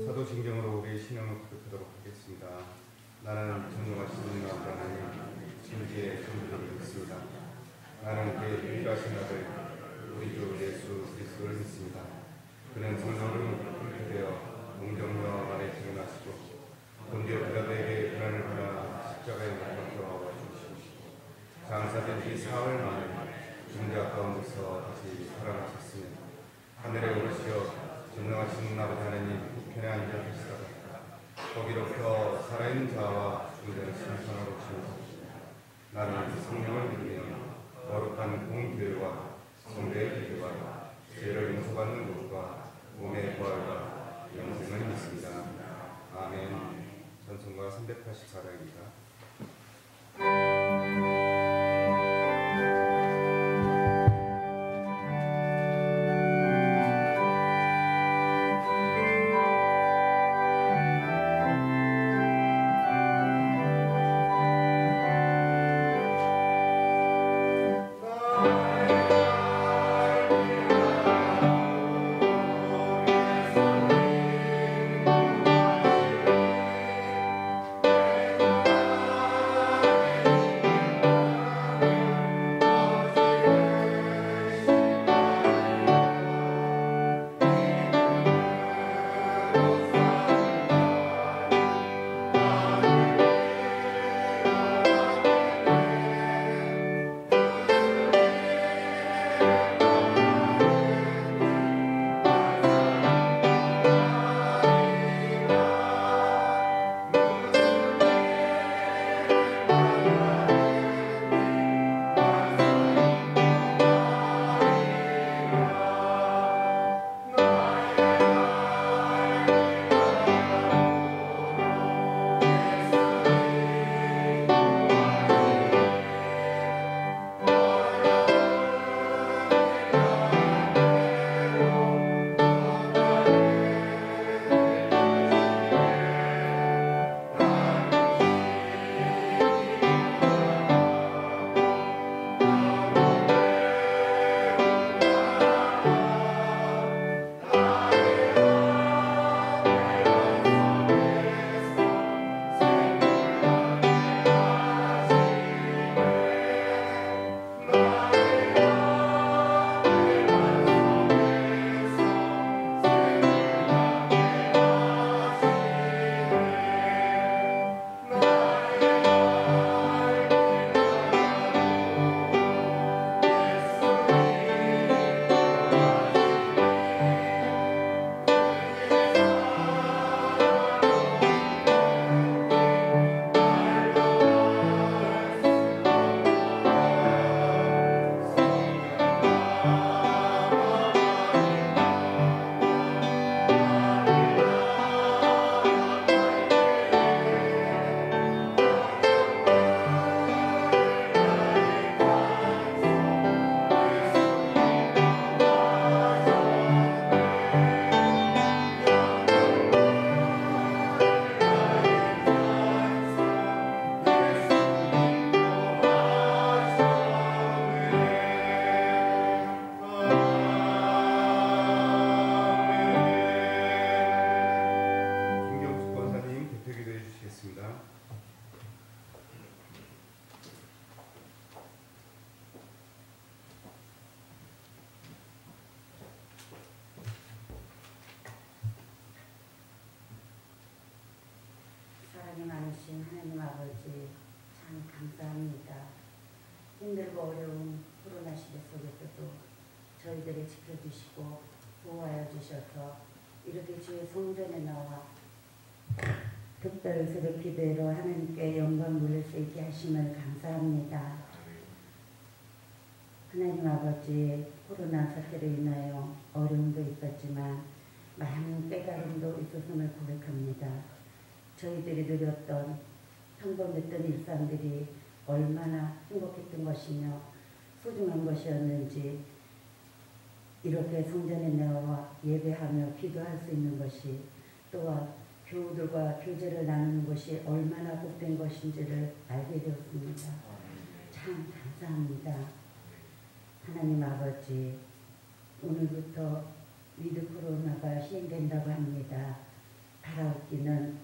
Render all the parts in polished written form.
사도신경으로 우리의 신앙을 고백하도록 하겠습니다. 나는 전능하신 하나님 진리의 존재를 믿습니다. 나는 그의 유일하신 아들 우리 주 예수 그리스도를 믿습니다. 그는 성령으로 잉태되어 동정녀 아래 태어나시고 본디오 빌라도에게 고난을 받아 십자가에 못 박혀 죽으시고 장사된 지 사흘 만에 죽은 자 가운데서 다시 살아나셨으며 하늘에 오르시어 전능하신 아버지 하나님 우편에 앉아 계시다가 거기로부터 살아있는 자와 죽은 자를 심판하러 오시면서 나는 성령을 믿으며 거룩한 공교회와 성도의 기도와 죄를 용서받는 것과 몸의 부활과 영생을 믿습니다. 아멘. 찬송가 384장입니다. 사랑이 많으신 하나님 아버지 참 감사합니다. 힘들고 어려운 코로나 시대 속에서도 저희들을 지켜주시고 보호하여 주셔서 이렇게 주의 성전에 나와 특별 새벽 기도회로 하나님께 영광 돌릴 수 있게 하심을 감사합니다. 하나님 아버지 코로나 사태로 인하여 어려움도 있었지만 많은 깨달음도 있었음을 고백합니다. 저희들이 누렸던 평범했던 일상들이 얼마나 행복했던 것이며 소중한 것이었는지 이렇게 성전에 나와 예배하며 기도할 수 있는 것이 또한 교우들과 교제를 나누는 것이 얼마나 복된 것인지를 알게 되었습니다. 참 감사합니다. 하나님 아버지, 오늘부터 위드 코로나가 시행된다고 합니다. 바라옵기는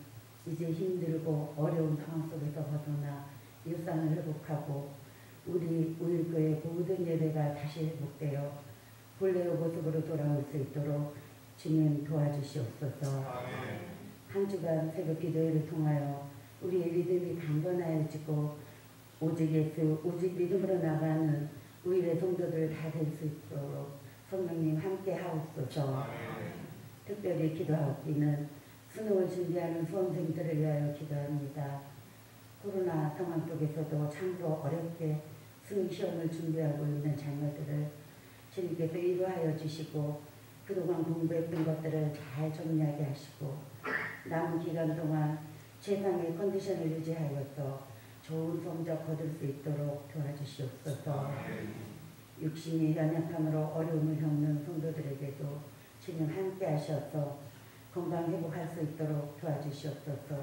이제 힘들고 어려운 상황 속에서 벗어나 일상을 회복하고 우리 우일교회 모든 예배가 다시 회복되어 본래의 모습으로 돌아올 수 있도록 주님 도와주시옵소서. 한 주간 새벽 기도회를 통하여 우리의 믿음이 강건하여지고 오직 예수, 오직 믿음으로 나가는 우리의 성도들 다 될 수 있도록 성령님 함께 하옵소서. 특별히 기도하옵기는 수능을 준비하는 수험생들을 위하여 기도합니다. 코로나 상황 속에서도 참으로 어렵게 수능 시험을 준비하고 있는 자녀들을 주님께서 위로하여 주시고 그동안 공부했던 것들을 잘 정리하게 하시고 남은 기간 동안 최상의 컨디션을 유지하여서 좋은 성적 거둘 수 있도록 도와주시옵소서. 육신이 연약함으로 어려움을 겪는 성도들에게도 주님 함께 하셔서 건강 회복할 수 있도록 도와주시옵소서.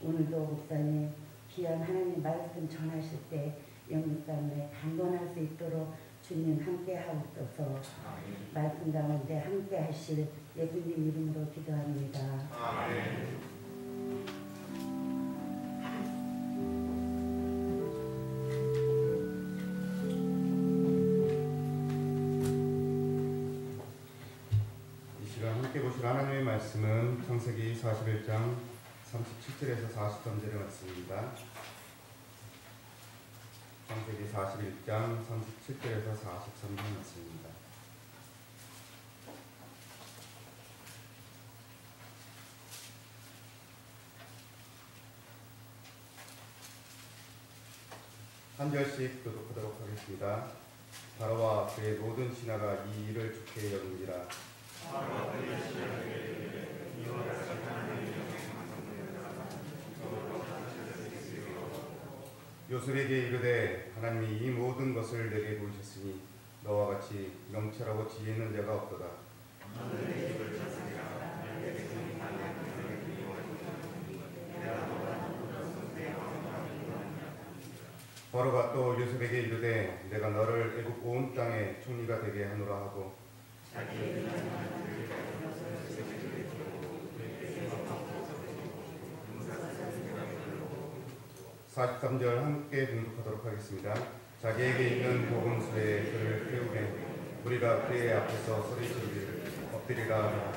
오늘도 목사님 귀한 하나님 말씀 전하실 때 영육 가운데 강건할 수 있도록 주님 함께 하옵소서. 말씀 가운데 함께 하실 예수님 이름으로 기도합니다. 아멘. 함께 보실 하나님의 말씀은 창세기 41장 37절에서 43절의 말씀입니다. 창세기 41장 37절에서 43절 말씀입니다. 한 절씩 교독하도록 하겠습니다. 바로와 그의 모든 신하가 이 일을 좋게 여깁니다. 요셉에게 이르되 하나님이 이 모든 것을 내게 보이셨으니 너와 같이 명철하고 지혜 있는 자가 없도다. 바로가 또 요셉에게 이르되 내가 너를 애굽 온 땅의 총리가 되게 하노라 하고 43절 함께 봉독하도록 하겠습니다. 자기에게 있는 복음서에 그를 태우게 우리가 그의 앞에서 소리치기를 엎드리라.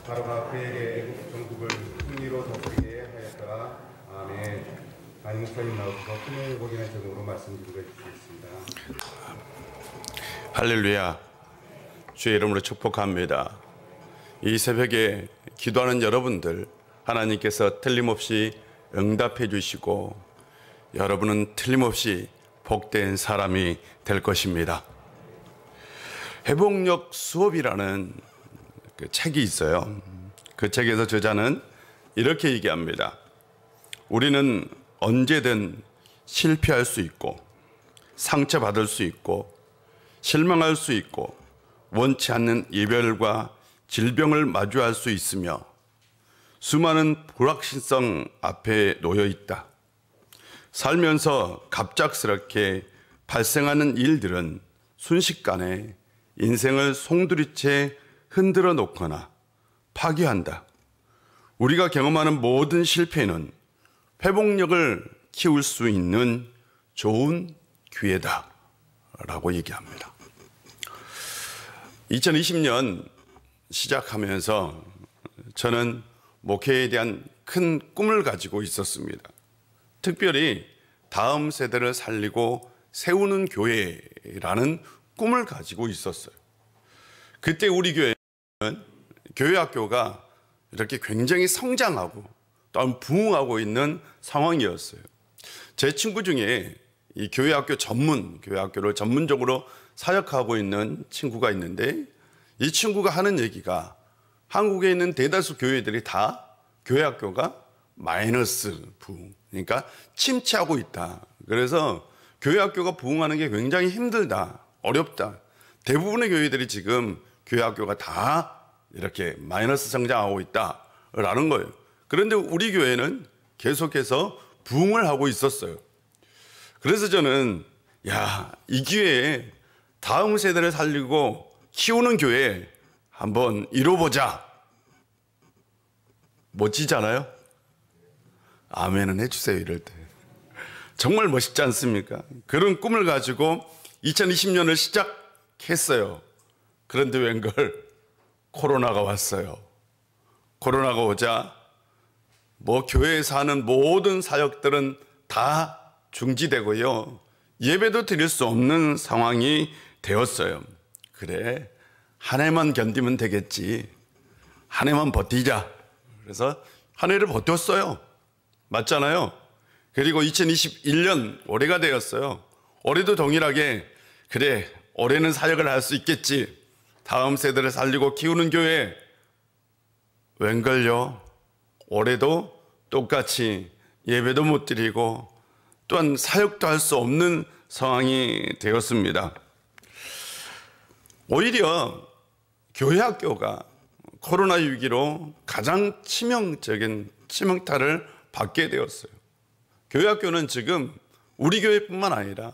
바로가 그에게 애굽 전국을 승리로 다스리게 하였더라. 아멘. 담임 목사님 나오셔서 큰일 회복이라는 제목으로 말씀 기도해 주시겠습니다. 할렐루야. 주의 이름으로 축복합니다. 이 새벽에 기도하는 여러분들 하나님께서 틀림없이 응답해 주시고 여러분은 틀림없이 복된 사람이 될 것입니다. 회복력 수업이라는 그 책이 있어요. 그 책에서 저자는 이렇게 얘기합니다. 우리는 언제든 실패할 수 있고 상처받을 수 있고 실망할 수 있고 원치 않는 이별과 질병을 마주할 수 있으며 수많은 불확실성 앞에 놓여 있다. 살면서 갑작스럽게 발생하는 일들은 순식간에 인생을 송두리째 흔들어 놓거나 파괴한다. 우리가 경험하는 모든 실패는 회복력을 키울 수 있는 좋은 기회다 라고 얘기합니다. 2020년 시작하면서 저는 목회에 대한 큰 꿈을 가지고 있었습니다. 특별히 다음 세대를 살리고 세우는 교회라는 꿈을 가지고 있었어요. 그때 우리 교회는 교회학교가 이렇게 굉장히 성장하고 또 부흥하고 있는 상황이었어요. 제 친구 중에 이 교회학교를 전문적으로 사역하고 있는 친구가 있는데 이 친구가 하는 얘기가 한국에 있는 대다수 교회들이 다 교회학교가 마이너스 부흥, 그러니까 침체하고 있다. 그래서 교회학교가 부흥하는 게 굉장히 힘들다, 어렵다. 대부분의 교회들이 지금 교회학교가 다 이렇게 마이너스 성장하고 있다라는 거예요. 그런데 우리 교회는 계속해서 부흥을 하고 있었어요. 그래서 저는 이 기회에 다음 세대를 살리고 키우는 교회 한번 이뤄보자. 멋지잖아요? 아멘은 해주세요, 이럴 때. 정말 멋있지 않습니까? 그런 꿈을 가지고 2020년을 시작했어요. 그런데 웬걸 코로나가 왔어요. 코로나가 오자 교회에서 하는 모든 사역들은 다 중지되고요. 예배도 드릴 수 없는 상황이 되었어요. 그래, 한 해만 견디면 되겠지. 한 해만 버티자. 그래서 한 해를 버텼어요. 맞잖아요. 그리고 2021년 올해가 되었어요. 올해도 동일하게 그래, 올해는 사역을 할 수 있겠지. 다음 세대를 살리고 키우는 교회. 웬걸요? 올해도 똑같이 예배도 못 드리고 또한 사역도 할 수 없는 상황이 되었습니다. 오히려 교회 학교가 코로나 위기로 가장 치명적인 치명타를 받게 되었어요. 교회 학교는 지금 우리 교회뿐만 아니라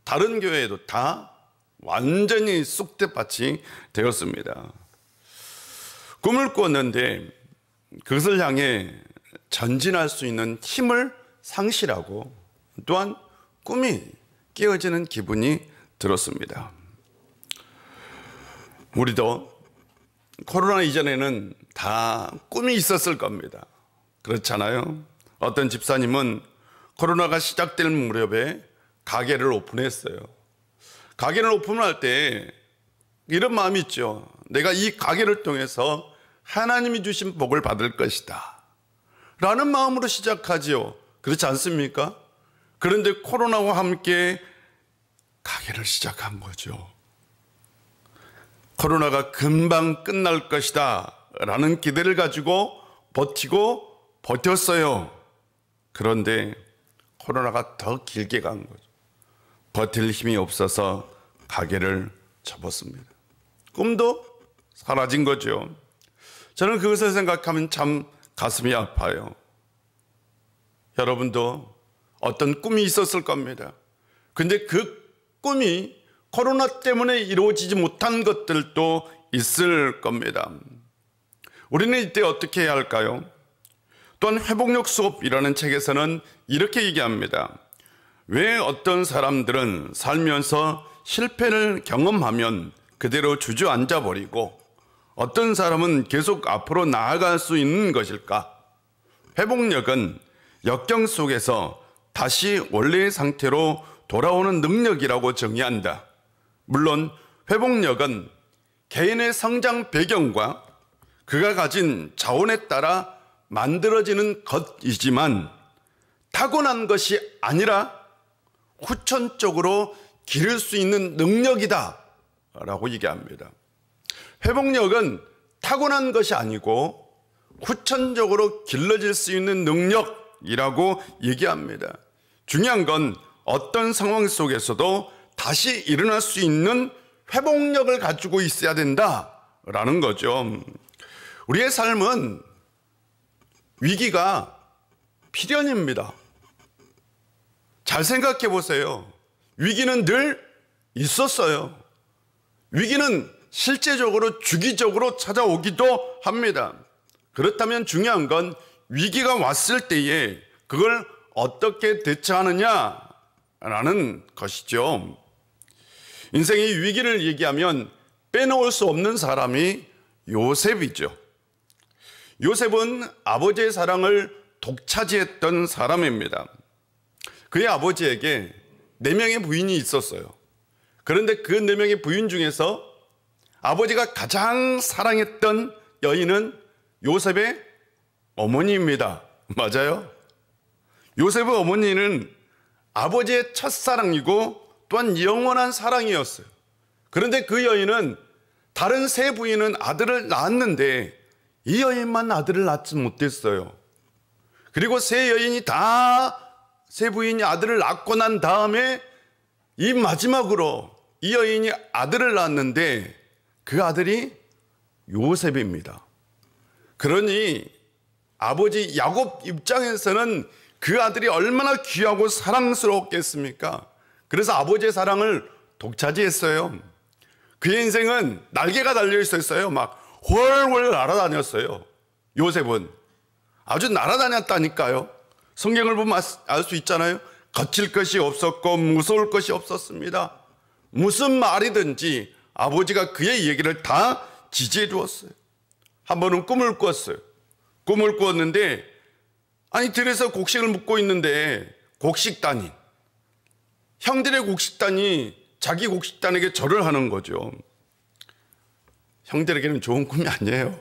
다른 교회에도 다 완전히 쑥대밭이 되었습니다. 꿈을 꾸었는데 그것을 향해 전진할 수 있는 힘을 상실하고 또한 꿈이 깨어지는 기분이 들었습니다. 우리도 코로나 이전에는 다 꿈이 있었을 겁니다. 그렇잖아요. 어떤 집사님은 코로나가 시작될 무렵에 가게를 오픈했어요. 가게를 오픈할 때 이런 마음이 있죠. 내가 이 가게를 통해서 하나님이 주신 복을 받을 것이다 라는 마음으로 시작하지요. 그렇지 않습니까? 그런데 코로나와 함께 가게를 시작한 거죠. 코로나가 금방 끝날 것이다 라는 기대를 가지고 버텼어요. 그런데 코로나가 더 길게 간 거죠. 버틸 힘이 없어서 가게를 접었습니다. 꿈도 사라진 거죠. 저는 그것을 생각하면 참 가슴이 아파요. 여러분도 어떤 꿈이 있었을 겁니다. 근데 그 꿈이 코로나 때문에 이루어지지 못한 것들도 있을 겁니다. 우리는 이때 어떻게 해야 할까요? 또한 회복력 수업이라는 책에서는 이렇게 얘기합니다. 왜 어떤 사람들은 살면서 실패를 경험하면 그대로 주저앉아 버리고 어떤 사람은 계속 앞으로 나아갈 수 있는 것일까? 회복력은 역경 속에서 다시 원래의 상태로 돌아오는 능력이라고 정의한다. 물론 회복력은 개인의 성장 배경과 그가 가진 자원에 따라 만들어지는 것이지만 타고난 것이 아니라 후천적으로 기를 수 있는 능력이다 라고 얘기합니다. 회복력은 타고난 것이 아니고 후천적으로 길러질 수 있는 능력이라고 얘기합니다. 중요한 건 어떤 상황 속에서도 다시 일어날 수 있는 회복력을 가지고 있어야 된다라는 거죠. 우리의 삶은 위기가 필연입니다. 잘 생각해 보세요. 위기는 늘 있었어요. 위기는 실제적으로 주기적으로 찾아오기도 합니다. 그렇다면 중요한 건 위기가 왔을 때에 그걸 어떻게 대처하느냐라는 것이죠. 인생의 위기를 얘기하면 빼놓을 수 없는 사람이 요셉이죠. 요셉은 아버지의 사랑을 독차지했던 사람입니다. 그의 아버지에게 4명의 부인이 있었어요. 그런데 그 4명의 부인 중에서 아버지가 가장 사랑했던 여인은 요셉의 어머니입니다. 맞아요? 요셉의 어머니는 아버지의 첫사랑이고 또한 영원한 사랑이었어요. 그런데 그 여인은 다른 3 부인은 아들을 낳았는데 이 여인만 아들을 낳지 못했어요. 그리고 3 여인이 다 3 부인이 아들을 낳고 난 다음에 이 마지막으로 이 여인이 아들을 낳았는데 그 아들이 요셉입니다. 그러니 아버지 야곱 입장에서는 그 아들이 얼마나 귀하고 사랑스러웠겠습니까? 그래서 아버지의 사랑을 독차지했어요. 그의 인생은 날개가 달려 있었어요. 막 훨훨 날아다녔어요. 요셉은 아주 날아다녔다니까요. 성경을 보면 알 수 있잖아요. 거칠 것이 없었고 무서울 것이 없었습니다. 무슨 말이든지 아버지가 그의 얘기를 다 지지해 주었어요. 한 번은 꿈을 꿨어요. 꿈을 꾸었는데 아니 들에서 곡식을 묻고 있는데 곡식단이 형들의 곡식단이 자기 곡식단에게 절을 하는 거죠. 형들에게는 좋은 꿈이 아니에요.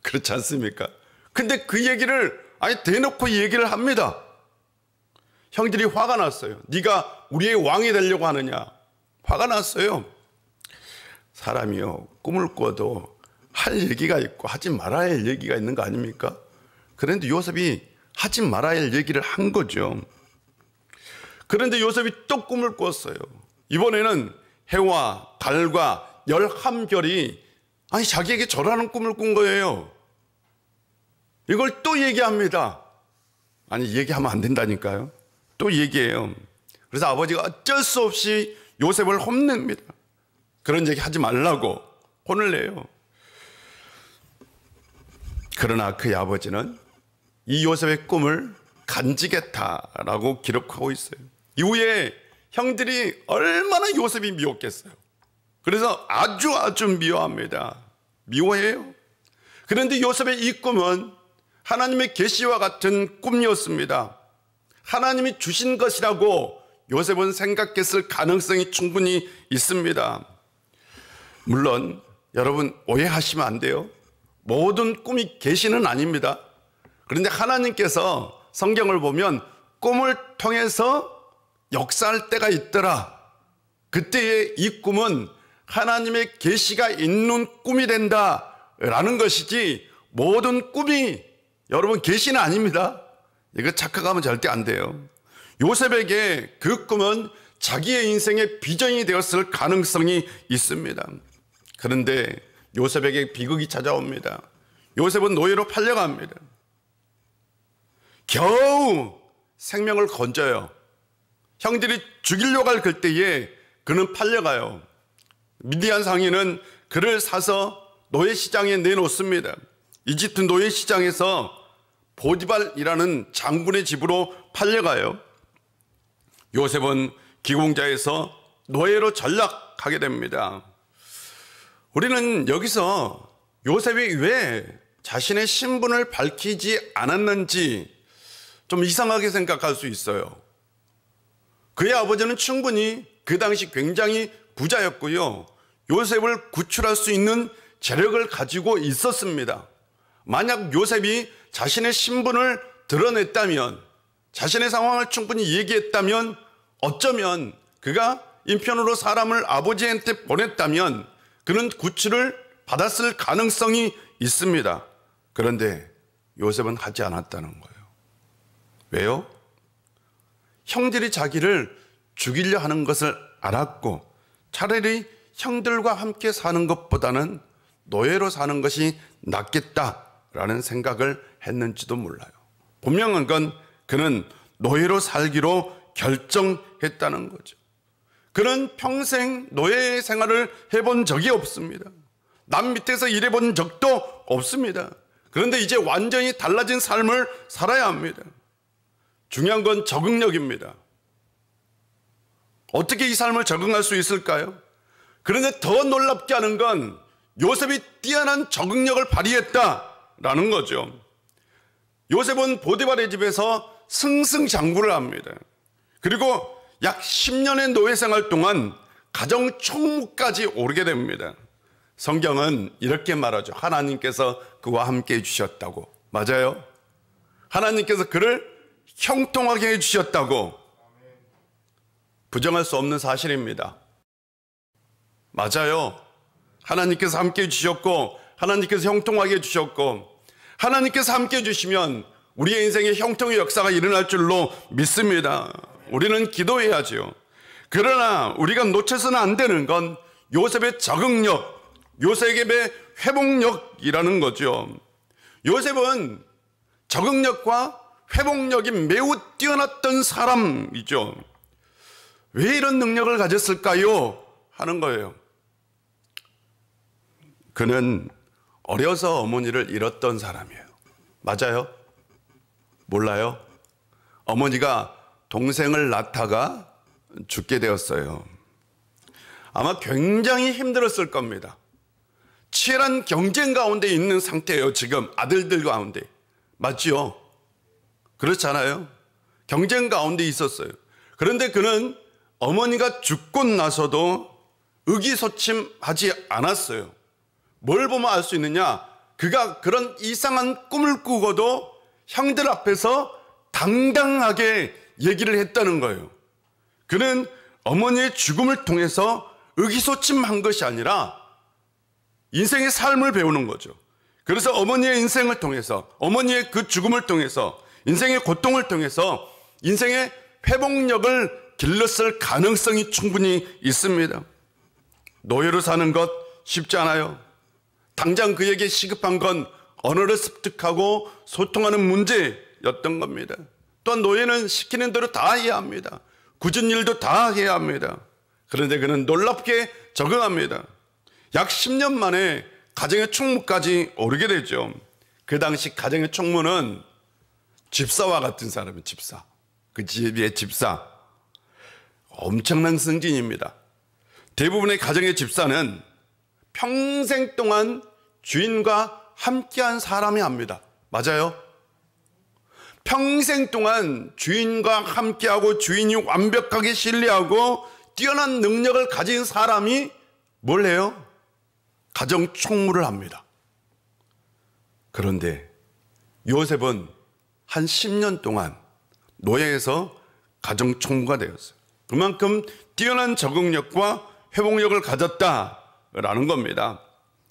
그렇지 않습니까? 근데 그 얘기를 아니 대놓고 얘기를 합니다. 형들이 화가 났어요. 네가 우리의 왕이 되려고 하느냐. 화가 났어요. 사람이요 꿈을 꿔도 할 얘기가 있고 하지 말아야 할 얘기가 있는 거 아닙니까? 그런데 요셉이 하지 말아야 할 얘기를 한 거죠. 그런데 요셉이 또 꿈을 꿨어요. 이번에는 해와 달과 11별이 아니 자기에게 절하는 꿈을 꾼 거예요. 이걸 또 얘기합니다. 아니 얘기하면 안 된다니까요. 또 얘기해요. 그래서 아버지가 어쩔 수 없이 요셉을 혼냅니다. 그런 얘기 하지 말라고 혼을 내요. 그러나 그의 아버지는 이 요셉의 꿈을 간지겠다라고 기록하고 있어요. 이후에 형들이 얼마나 요셉이 미웠겠어요. 그래서 아주 미워합니다. 미워해요. 그런데 요셉의 이 꿈은 하나님의 계시와 같은 꿈이었습니다. 하나님이 주신 것이라고 요셉은 생각했을 가능성이 충분히 있습니다. 물론 여러분 오해하시면 안 돼요. 모든 꿈이 계시는 아닙니다. 그런데 하나님께서 성경을 보면 꿈을 통해서 역사할 때가 있더라. 그때의 이 꿈은 하나님의 계시가 있는 꿈이 된다라는 것이지 모든 꿈이 여러분 계시는 아닙니다. 이거 착각하면 절대 안 돼요. 요셉에게 그 꿈은 자기의 인생의 비전이 되었을 가능성이 있습니다. 그런데 요셉에게 비극이 찾아옵니다. 요셉은 노예로 팔려갑니다. 겨우 생명을 건져요. 형들이 죽이려고 할 그때에 그는 팔려가요. 미디안 상인은 그를 사서 노예시장에 내놓습니다. 이집트 노예시장에서 보디발이라는 장군의 집으로 팔려가요. 요셉은 기공자에서 노예로 전락하게 됩니다. 우리는 여기서 요셉이 왜 자신의 신분을 밝히지 않았는지 좀 이상하게 생각할 수 있어요. 그의 아버지는 충분히 그 당시 굉장히 부자였고요. 요셉을 구출할 수 있는 재력을 가지고 있었습니다. 만약 요셉이 자신의 신분을 드러냈다면, 자신의 상황을 충분히 얘기했다면, 어쩌면 그가 인편으로 사람을 아버지한테 보냈다면 그는 구출을 받았을 가능성이 있습니다. 그런데 요셉은 하지 않았다는 거예요. 왜요? 형들이 자기를 죽이려 하는 것을 알았고 차라리 형들과 함께 사는 것보다는 노예로 사는 것이 낫겠다라는 생각을 했는지도 몰라요. 분명한 건 그는 노예로 살기로 결정했다는 거죠. 그는 평생 노예 생활을 해본 적이 없습니다. 남 밑에서 일해본 적도 없습니다. 그런데 이제 완전히 달라진 삶을 살아야 합니다. 중요한 건 적응력입니다. 어떻게 이 삶을 적응할 수 있을까요? 그런데 더 놀랍게 하는 건 요셉이 뛰어난 적응력을 발휘했다라는 거죠. 요셉은 보디발의 집에서 승승장구를 합니다. 그리고 약 10년의 노예 생활 동안 가정 총무까지 오르게 됩니다. 성경은 이렇게 말하죠. 하나님께서 그와 함께 해주셨다고. 맞아요. 하나님께서 그를 형통하게 해주셨다고. 부정할 수 없는 사실입니다. 맞아요. 하나님께서 함께 해주셨고 하나님께서 형통하게 해주셨고 하나님께서 함께 해주시면 우리의 인생에 형통의 역사가 일어날 줄로 믿습니다. 우리는 기도해야죠. 그러나 우리가 놓쳐서는 안 되는 건 요셉의 적응력, 요셉의 회복력이라는 거죠. 요셉은 적응력과 회복력이 매우 뛰어났던 사람이죠. 왜 이런 능력을 가졌을까요? 하는 거예요. 그는 어려서 어머니를 잃었던 사람이에요. 맞아요? 몰라요? 어머니가 동생을 낳다가 죽게 되었어요. 아마 굉장히 힘들었을 겁니다. 치열한 경쟁 가운데 있는 상태예요. 지금 아들들 가운데. 맞지요? 그렇잖아요? 경쟁 가운데 있었어요. 그런데 그는 어머니가 죽고 나서도 의기소침하지 않았어요. 뭘 보면 알 수 있느냐? 그가 그런 이상한 꿈을 꾸고도 형들 앞에서 당당하게 얘기를 했다는 거예요. 그는 어머니의 죽음을 통해서 의기소침한 것이 아니라 인생의 삶을 배우는 거죠. 그래서 어머니의 인생을 통해서, 어머니의 그 죽음을 통해서, 인생의 고통을 통해서 인생의 회복력을 길렀을 가능성이 충분히 있습니다. 노예로 사는 것 쉽지 않아요. 당장 그에게 시급한 건 언어를 습득하고 소통하는 문제였던 겁니다. 또한 노예는 시키는 대로 다 해야 합니다. 굳은 일도 다 해야 합니다. 그런데 그는 놀랍게 적응합니다. 약 10년 만에 가정의 총무까지 오르게 되죠. 그 당시 가정의 총무는 집사와 같은 사람이에요. 집사. 그 집의 집사. 엄청난 승진입니다. 대부분의 가정의 집사는 평생 동안 주인과 함께한 사람이 합니다. 맞아요? 평생 동안 주인과 함께하고 주인이 완벽하게 신뢰하고 뛰어난 능력을 가진 사람이 뭘 해요? 가정 총무를 합니다. 그런데 요셉은 한 10년 동안 노예에서 가정 총무가 되었어요. 그만큼 뛰어난 적응력과 회복력을 가졌다라는 겁니다.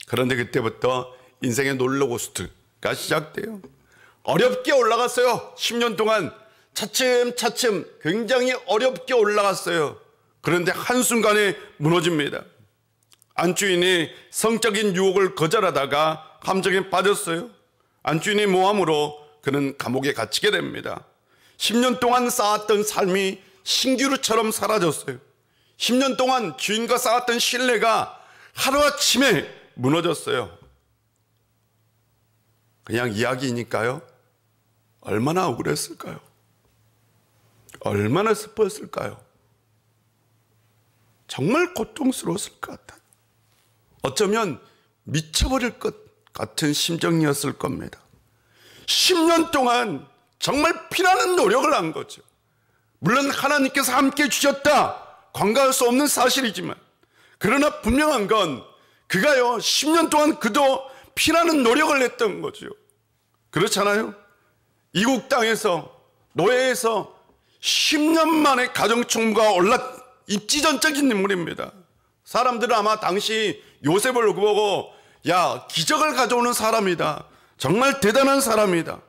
그런데 그때부터 인생의 롤러코스터가 시작돼요. 어렵게 올라갔어요. 10년 동안 차츰차츰 굉장히 어렵게 올라갔어요. 그런데 한순간에 무너집니다. 안주인이 성적인 유혹을 거절하다가 감정에 빠졌어요. 안주인의 모함으로 그는 감옥에 갇히게 됩니다. 10년 동안 쌓았던 삶이 신기루처럼 사라졌어요. 10년 동안 주인과 쌓았던 신뢰가 하루아침에 무너졌어요. 그냥 이야기니까요. 얼마나 억울했을까요? 얼마나 슬펐을까요? 정말 고통스러웠을 것 같아요. 어쩌면 미쳐버릴 것 같은 심정이었을 겁니다. 10년 동안 정말 피나는 노력을 한 거죠. 물론 하나님께서 함께 주셨다. 관가할 수 없는 사실이지만, 그러나 분명한 건 그가요 10년 동안 그도 피나는 노력을 했던 거죠. 그렇잖아요? 이국 땅에서 노예에서 10년 만에 가정총무가 입지전적인 인물입니다. 사람들은 아마 당시 요셉을 보고 야, 기적을 가져오는 사람이다. 정말 대단한 사람이다.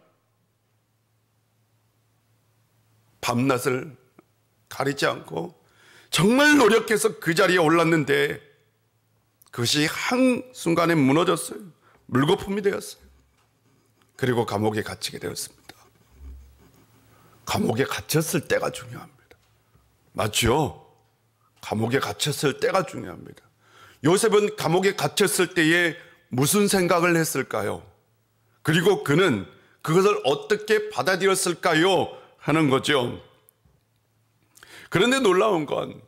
밤낮을 가리지 않고 정말 노력해서 그 자리에 올랐는데 그것이 한순간에 무너졌어요. 물거품이 되었어요. 그리고 감옥에 갇히게 되었습니다. 감옥에 갇혔을 때가 중요합니다. 맞죠? 감옥에 갇혔을 때가 중요합니다. 요셉은 감옥에 갇혔을 때에 무슨 생각을 했을까요? 그리고 그는 그것을 어떻게 받아들였을까요? 하는 거죠. 그런데 놀라운 건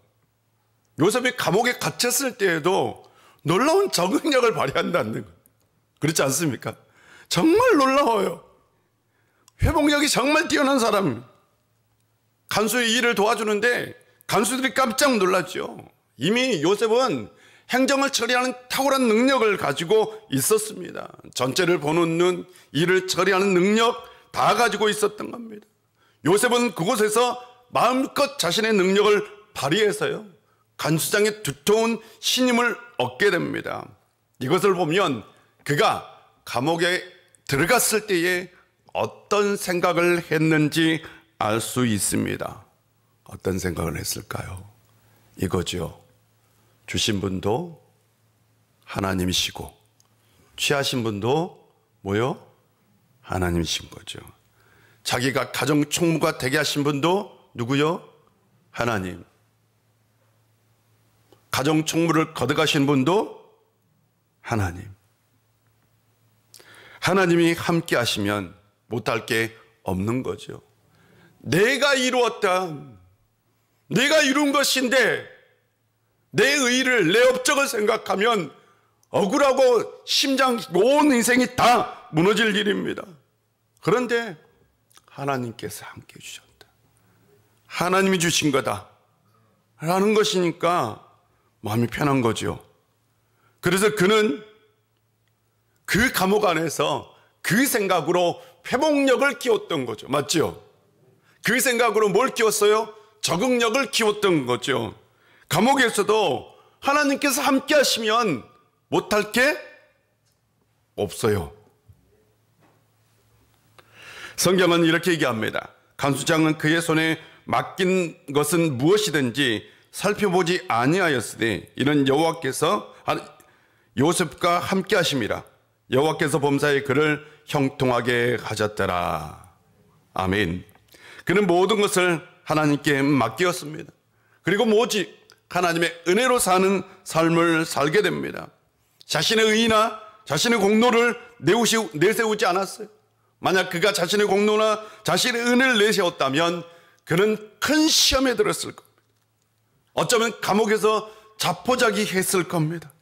요셉이 감옥에 갇혔을 때에도 놀라운 적응력을 발휘한다는 거예요. 그렇지 않습니까? 정말 놀라워요. 회복력이 정말 뛰어난 사람. 간수의 일을 도와주는데 간수들이 깜짝 놀랐죠. 이미 요셉은 행정을 처리하는 탁월한 능력을 가지고 있었습니다. 전체를 보는 눈, 일을 처리하는 능력 다 가지고 있었던 겁니다. 요셉은 그곳에서 마음껏 자신의 능력을 발휘해서요, 간수장의 두터운 신임을 얻게 됩니다. 이것을 보면 그가 감옥에 들어갔을 때에 어떤 생각을 했는지 알 수 있습니다. 어떤 생각을 했을까요? 이거죠. 주신 분도 하나님이시고 취하신 분도 뭐요? 하나님이신 거죠. 자기가 가정 총무가 되게 하신 분도 누구요? 하나님. 가정 총무를 거둬가신 분도 하나님. 하나님이 함께 하시면 못할 게 없는 거죠. 내가 이루었다, 내가 이룬 것인데 내 의의를, 내 업적을 생각하면 억울하고 심장, 온 인생이 다 무너질 일입니다. 그런데 하나님께서 함께 해주셨다, 하나님이 주신 거다 라는 것이니까 마음이 편한 거죠. 그래서 그는 그 감옥 안에서 그 생각으로 회복력을 키웠던 거죠. 맞죠? 그 생각으로 뭘 키웠어요? 적응력을 키웠던 거죠. 감옥에서도 하나님께서 함께 하시면 못할 게 없어요. 성경은 이렇게 얘기합니다. 간수장은 그의 손에 맡긴 것은 무엇이든지 살펴보지 아니하였으니 이는 여호와께서 요셉과 함께 하심이라. 여호와께서 범사에 그를 형통하게 하셨더라. 아멘. 그는 모든 것을 하나님께 맡겼습니다. 그리고 오직 하나님의 은혜로 사는 삶을 살게 됩니다. 자신의 의나 자신의 공로를 내세우지 않았어요. 만약 그가 자신의 공로나 자신의 은혜를 내세웠다면 그는 큰 시험에 들었을 겁니다. 어쩌면 감옥에서 자포자기 했을 겁니다.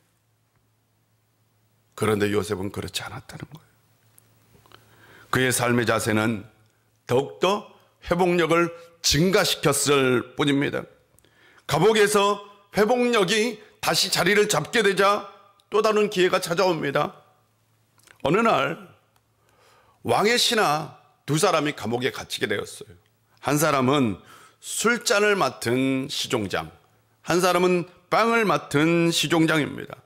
그런데 요셉은 그렇지 않았다는 거예요. 그의 삶의 자세는 더욱더 회복력을 증가시켰을 뿐입니다. 감옥에서 회복력이 다시 자리를 잡게 되자 또 다른 기회가 찾아옵니다. 어느 날 왕의 신하 두 사람이 감옥에 갇히게 되었어요. 한 사람은 술잔을 맡은 시종장, 한 사람은 빵을 맡은 시종장입니다.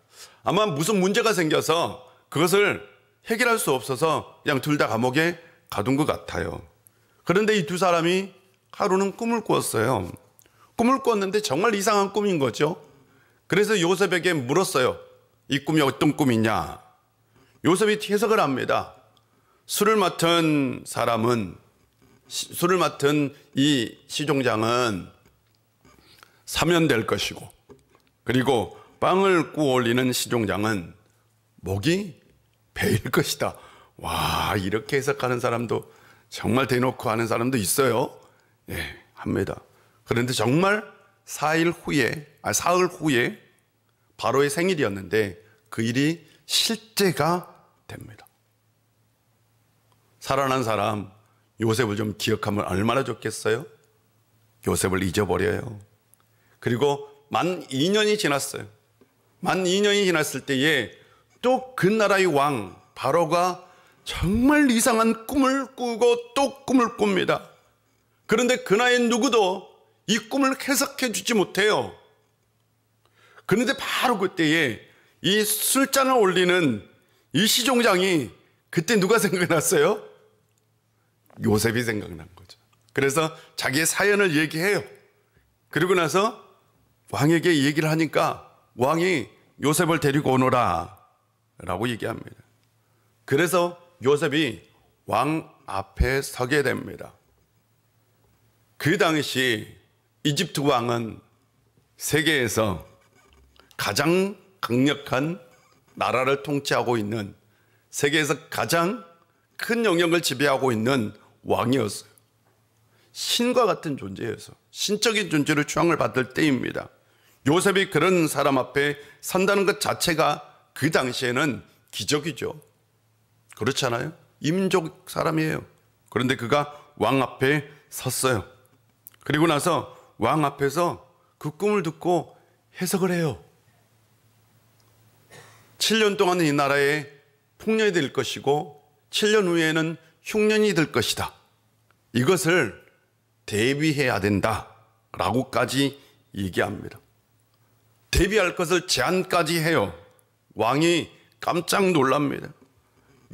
아마 무슨 문제가 생겨서 그것을 해결할 수 없어서 그냥 둘 다 감옥에 가둔 것 같아요. 그런데 이 두 사람이 하루는 꿈을 꾸었어요. 꿈을 꿨는데 정말 이상한 꿈인 거죠. 그래서 요셉에게 물었어요. 이 꿈이 어떤 꿈이냐? 요셉이 해석을 합니다. 술을 맡은 이 시종장은 사면될 것이고, 그리고 빵을 구워 올리는 시종장은 목이 베일 것이다. 와, 이렇게 해석하는 사람도 정말 대놓고 하는 사람도 있어요. 예, 합니다. 그런데 정말 사흘 후에 바로의 생일이었는데 그 일이 실제가 됩니다. 살아난 사람 요셉을 좀 기억하면 얼마나 좋겠어요? 요셉을 잊어버려요. 그리고 만 2년이 지났어요. 만 2년이 지났을 때에 또 그 나라의 왕 바로가 정말 이상한 꿈을 꾸고 또 꿈을 꿉니다. 그런데 그 나라의 누구도 이 꿈을 해석해 주지 못해요. 그런데 바로 그때에 이 술잔을 올리는 이 시종장이 그때 누가 생각났어요? 요셉이 생각난 거죠. 그래서 자기의 사연을 얘기해요. 그리고 나서 왕에게 얘기를 하니까 왕이 요셉을 데리고 오너라 라고 얘기합니다. 그래서 요셉이 왕 앞에 서게 됩니다. 그 당시 이집트 왕은 세계에서 가장 강력한 나라를 통치하고 있는, 세계에서 가장 큰 영역을 지배하고 있는 왕이었어요. 신과 같은 존재여서 신적인 존재로 추앙을 받을 때입니다. 요셉이 그런 사람 앞에 선다는 것 자체가 그 당시에는 기적이죠. 그렇잖아요. 이민족 사람이에요. 그런데 그가 왕 앞에 섰어요. 그리고 나서 왕 앞에서 그 꿈을 듣고 해석을 해요. 7년 동안 이 나라에 풍년이 될 것이고 7년 후에는 흉년이 될 것이다. 이것을 대비해야 된다라고까지 얘기합니다. 대비할 것을 제안까지 해요. 왕이 깜짝 놀랍니다.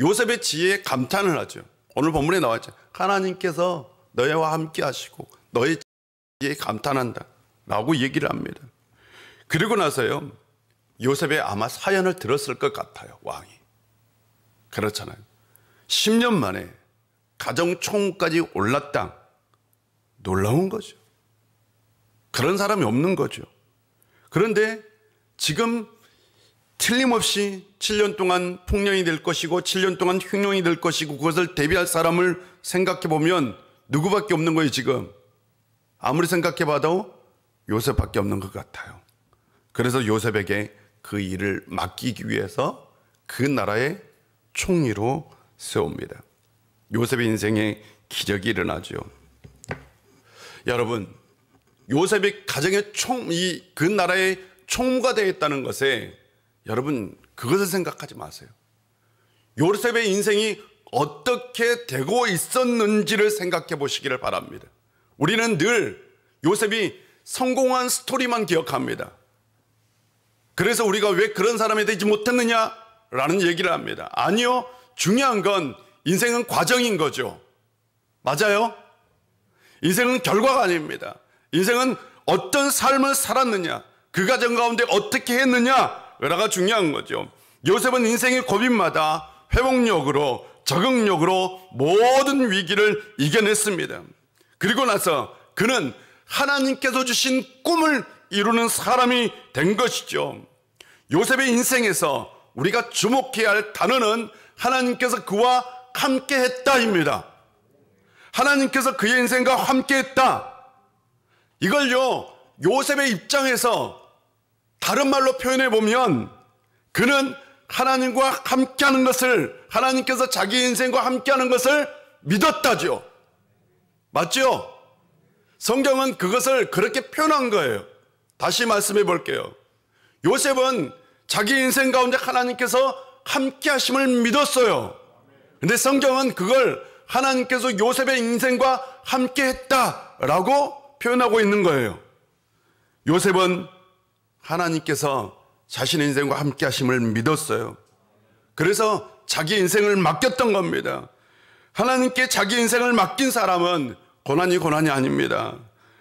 요셉의 지혜에 감탄을 하죠. 오늘 본문에 나왔죠. 하나님께서 너희와 함께 하시고 너의 지혜에 감탄한다 라고 얘기를 합니다. 그리고 나서요, 요셉의 아마 사연을 들었을 것 같아요. 왕이. 그렇잖아요. 10년 만에 가정 총무까지 올랐다. 놀라운 거죠. 그런 사람이 없는 거죠. 그런데 지금 틀림없이 7년 동안 풍년이 될 것이고 7년 동안 흉년이 될 것이고 그것을 대비할 사람을 생각해 보면 누구밖에 없는 거예요. 지금 아무리 생각해 봐도 요셉밖에 없는 것 같아요. 그래서 요셉에게 그 일을 맡기기 위해서 그 나라의 총리로 세웁니다. 요셉의 인생에 기적이 일어나죠. 여러분, 요셉이 가정의 그 나라의 총무가 되었다는 것에 여러분 그것을 생각하지 마세요. 요셉의 인생이 어떻게 되고 있었는지를 생각해 보시기를 바랍니다. 우리는 늘 요셉이 성공한 스토리만 기억합니다. 그래서 우리가 왜 그런 사람이 되지 못했느냐라는 얘기를 합니다. 아니요, 중요한 건 인생은 과정인 거죠. 맞아요? 인생은 결과가 아닙니다. 인생은 어떤 삶을 살았느냐, 그 과정 가운데 어떻게 했느냐가 중요한 거죠. 요셉은 인생의 고민마다 회복력으로, 적응력으로 모든 위기를 이겨냈습니다. 그리고 나서 그는 하나님께서 주신 꿈을 이루는 사람이 된 것이죠. 요셉의 인생에서 우리가 주목해야 할 단어는 하나님께서 그와 함께 했다입니다. 하나님께서 그의 인생과 함께 했다. 이걸요, 요셉의 입장에서 다른 말로 표현해 보면 그는 하나님과 함께하는 것을, 하나님께서 자기 인생과 함께하는 것을 믿었다죠. 맞죠? 성경은 그것을 그렇게 표현한 거예요. 다시 말씀해 볼게요. 요셉은 자기 인생 가운데 하나님께서 함께 하심을 믿었어요. 근데 성경은 그걸 하나님께서 요셉의 인생과 함께 했다라고 표현하고 있는 거예요. 요셉은 하나님께서 자신의 인생과 함께 하심을 믿었어요. 그래서 자기 인생을 맡겼던 겁니다. 하나님께 자기 인생을 맡긴 사람은 고난이 아닙니다.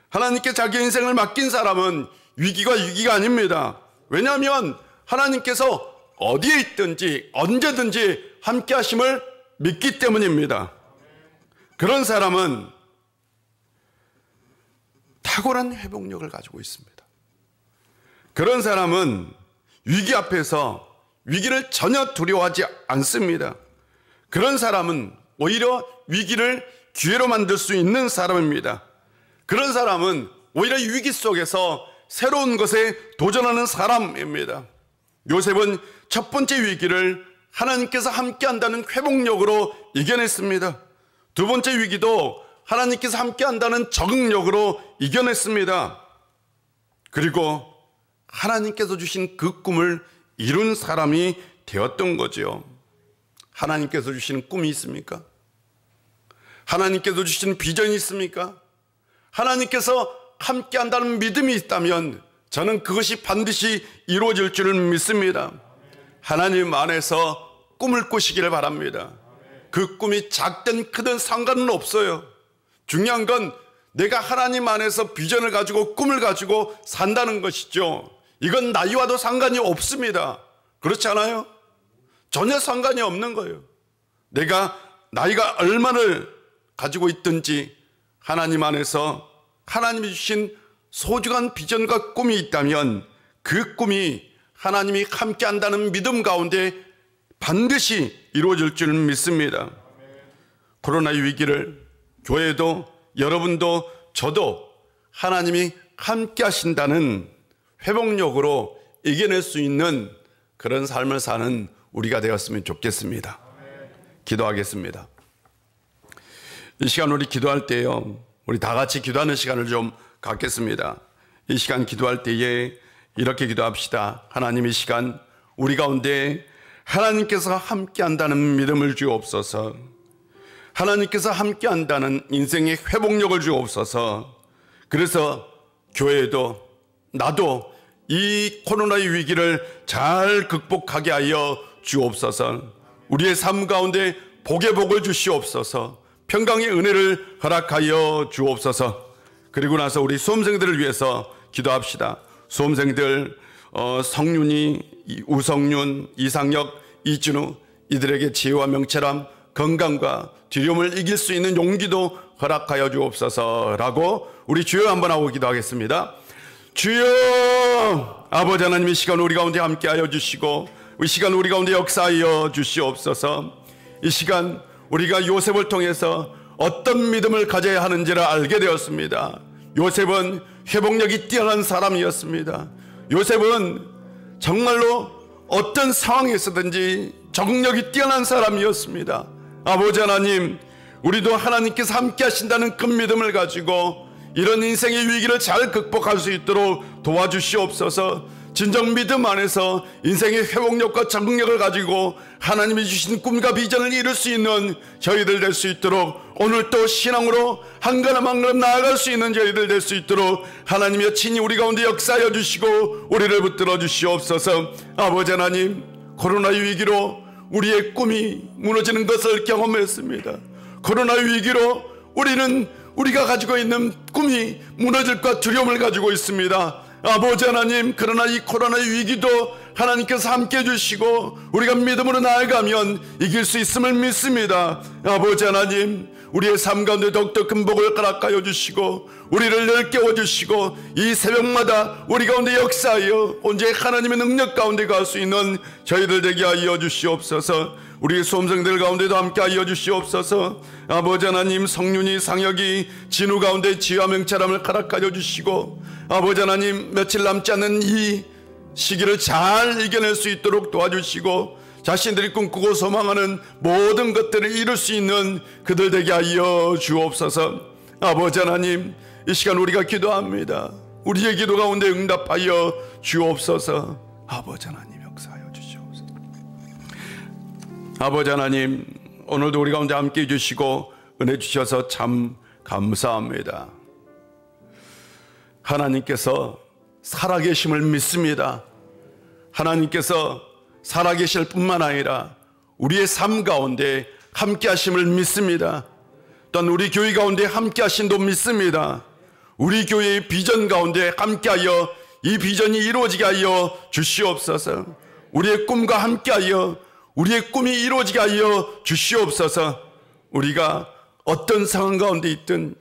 하나님께 자기 인생을 맡긴 사람은 위기가 아닙니다. 왜냐하면 하나님께서 어디에 있든지 언제든지 함께 하심을 믿기 때문입니다. 그런 사람은 탁월한 회복력을 가지고 있습니다. 그런 사람은 위기 앞에서 위기를 전혀 두려워하지 않습니다. 그런 사람은 오히려 위기를 기회로 만들 수 있는 사람입니다. 그런 사람은 오히려 위기 속에서 새로운 것에 도전하는 사람입니다. 요셉은 첫 번째 위기를 하나님께서 함께한다는 회복력으로 이겨냈습니다. 두 번째 위기도 하나님께서 함께한다는 적응력으로 이겨냈습니다. 그리고 하나님께서 주신 그 꿈을 이룬 사람이 되었던 거죠. 하나님께서 주시는 꿈이 있습니까? 하나님께서 주신 비전이 있습니까? 하나님께서 함께한다는 믿음이 있다면 저는 그것이 반드시 이루어질 줄을 믿습니다. 하나님 안에서 꿈을 꾸시기를 바랍니다. 그 꿈이 작든 크든 상관은 없어요. 중요한 건 내가 하나님 안에서 비전을 가지고 꿈을 가지고 산다는 것이죠. 이건 나이와도 상관이 없습니다. 그렇지 않아요? 전혀 상관이 없는 거예요. 내가 나이가 얼마를 가지고 있든지 하나님 안에서 하나님이 주신 소중한 비전과 꿈이 있다면 그 꿈이 하나님이 함께한다는 믿음 가운데 반드시 이루어질 줄 믿습니다. 코로나의 위기를 교회도 여러분도 저도 하나님이 함께 하신다는 회복력으로 이겨낼 수 있는 그런 삶을 사는 우리가 되었으면 좋겠습니다. 기도하겠습니다. 이 시간 우리 기도할 때요, 우리 다 같이 기도하는 시간을 좀 갖겠습니다. 이 시간 기도할 때에 이렇게 기도합시다. 하나님, 이 시간 우리 가운데 하나님께서 함께 한다는 믿음을 주옵소서. 하나님께서 함께 한다는 인생의 회복력을 주옵소서. 그래서 교회도 나도 이 코로나의 위기를 잘 극복하게 하여 주옵소서. 우리의 삶 가운데 복의 복을 주시옵소서. 평강의 은혜를 허락하여 주옵소서. 그리고 나서 우리 수험생들을 위해서 기도합시다. 수험생들 성윤이, 우성윤, 이상혁, 이준우, 이들에게 지혜와 명철함, 건강과 두려움을 이길 수 있는 용기도 허락하여 주옵소서라고 우리 주여 한번 하고 기도하겠습니다. 주여, 아버지 하나님, 이 시간 우리 가운데 함께하여 주시고 이 시간 우리 가운데 역사하여 주시옵소서. 이 시간 우리가 요셉을 통해서 어떤 믿음을 가져야 하는지를 알게 되었습니다. 요셉은 회복력이 뛰어난 사람이었습니다. 요셉은 정말로 어떤 상황에서든지 적응력이 뛰어난 사람이었습니다. 아버지 하나님, 우리도 하나님께서 함께 하신다는 그 믿음을 가지고 이런 인생의 위기를 잘 극복할 수 있도록 도와주시옵소서. 진정 믿음 안에서 인생의 회복력과 적응력을 가지고 하나님이 주신 꿈과 비전을 이룰 수 있는 저희들 될 수 있도록, 오늘 또 신앙으로 한 걸음 한 걸음 나아갈 수 있는 저희들 될 수 있도록 하나님이 친히 우리 가운데 역사하여 주시고 우리를 붙들어 주시옵소서. 아버지 하나님, 코로나 위기로 우리의 꿈이 무너지는 것을 경험했습니다. 코로나 위기로 우리는 우리가 가지고 있는 꿈이 무너질까 두려움을 가지고 있습니다. 아버지 하나님, 그러나 이 코로나 위기도 하나님께서 함께 해주시고 우리가 믿음으로 나아가면 이길 수 있음을 믿습니다. 아버지 하나님, 우리의 삶 가운데 더욱더 큰 복을 허락하여 주시고 우리를 늘 깨워주시고 이 새벽마다 우리 가운데 역사하여 온전히 하나님의 능력 가운데 갈 수 있는 저희들 되게 하여 주시옵소서. 우리 수험생들 가운데도 함께 하여 주시옵소서. 아버지 하나님, 성윤이, 상혁이, 진우 가운데 지혜와 명철함을 허락하여 주시고 아버지 하나님, 며칠 남지 않는 이 시기를 잘 이겨낼 수 있도록 도와주시고 자신들이 꿈꾸고 소망하는 모든 것들을 이룰 수 있는 그들 되게 하여 주옵소서. 아버지 하나님, 이 시간 우리가 기도합니다. 우리의 기도 가운데 응답하여 주옵소서. 아버지 하나님, 역사하여 주시옵소서. 아버지 하나님, 오늘도 우리 가운데 함께 해주시고 은혜 주셔서 참 감사합니다. 하나님께서 살아계심을 믿습니다. 하나님께서 살아계실 뿐만 아니라 우리의 삶 가운데 함께 하심을 믿습니다. 또한 우리 교회 가운데 함께 하심도 믿습니다. 우리 교회의 비전 가운데 함께하여 이 비전이 이루어지게 하여 주시옵소서. 우리의 꿈과 함께하여 우리의 꿈이 이루어지게 하여 주시옵소서. 우리가 어떤 상황 가운데 있든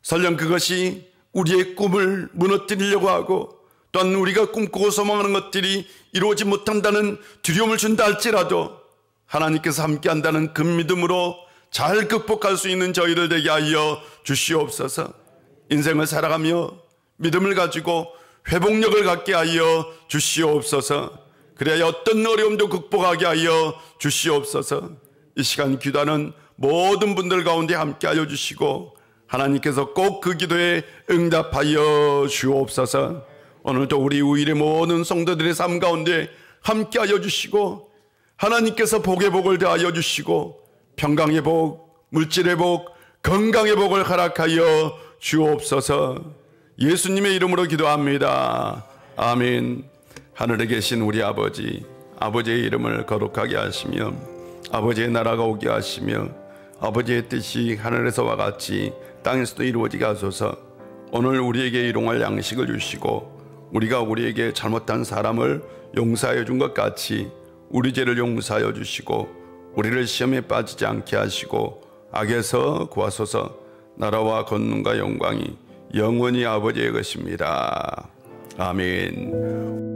설령 그것이 우리의 꿈을 무너뜨리려고 하고 또한 우리가 꿈꾸고 소망하는 것들이 이루어지지 못한다는 두려움을 준다 할지라도 하나님께서 함께한다는 그 믿음으로 잘 극복할 수 있는 저희들 되게 하여 주시옵소서. 인생을 살아가며 믿음을 가지고 회복력을 갖게 하여 주시옵소서. 그래야 어떤 어려움도 극복하게 하여 주시옵소서. 이 시간 기도하는 모든 분들 가운데 함께 하여 주시고 하나님께서 꼭 그 기도에 응답하여 주옵소서. 오늘도 우리 우일의 모든 성도들의 삶 가운데 함께 하여 주시고 하나님께서 복의 복을 더하여 주시고 평강의 복, 물질의 복, 건강의 복을 허락하여 주옵소서. 예수님의 이름으로 기도합니다. 아멘. 하늘에 계신 우리 아버지, 아버지의 이름을 거룩하게 하시며 아버지의 나라가 오게 하시며 아버지의 뜻이 하늘에서와 같이 땅에서도 이루어지게 하소서. 오늘 우리에게 일용할 양식을 주시고 우리가 우리에게 잘못한 사람을 용서하여 준 것 같이 우리 죄를 용서하여 주시고 우리를 시험에 빠지지 않게 하시고 악에서 구하소서. 나라와 권능과 영광이 영원히 아버지의 것입니다. 아멘.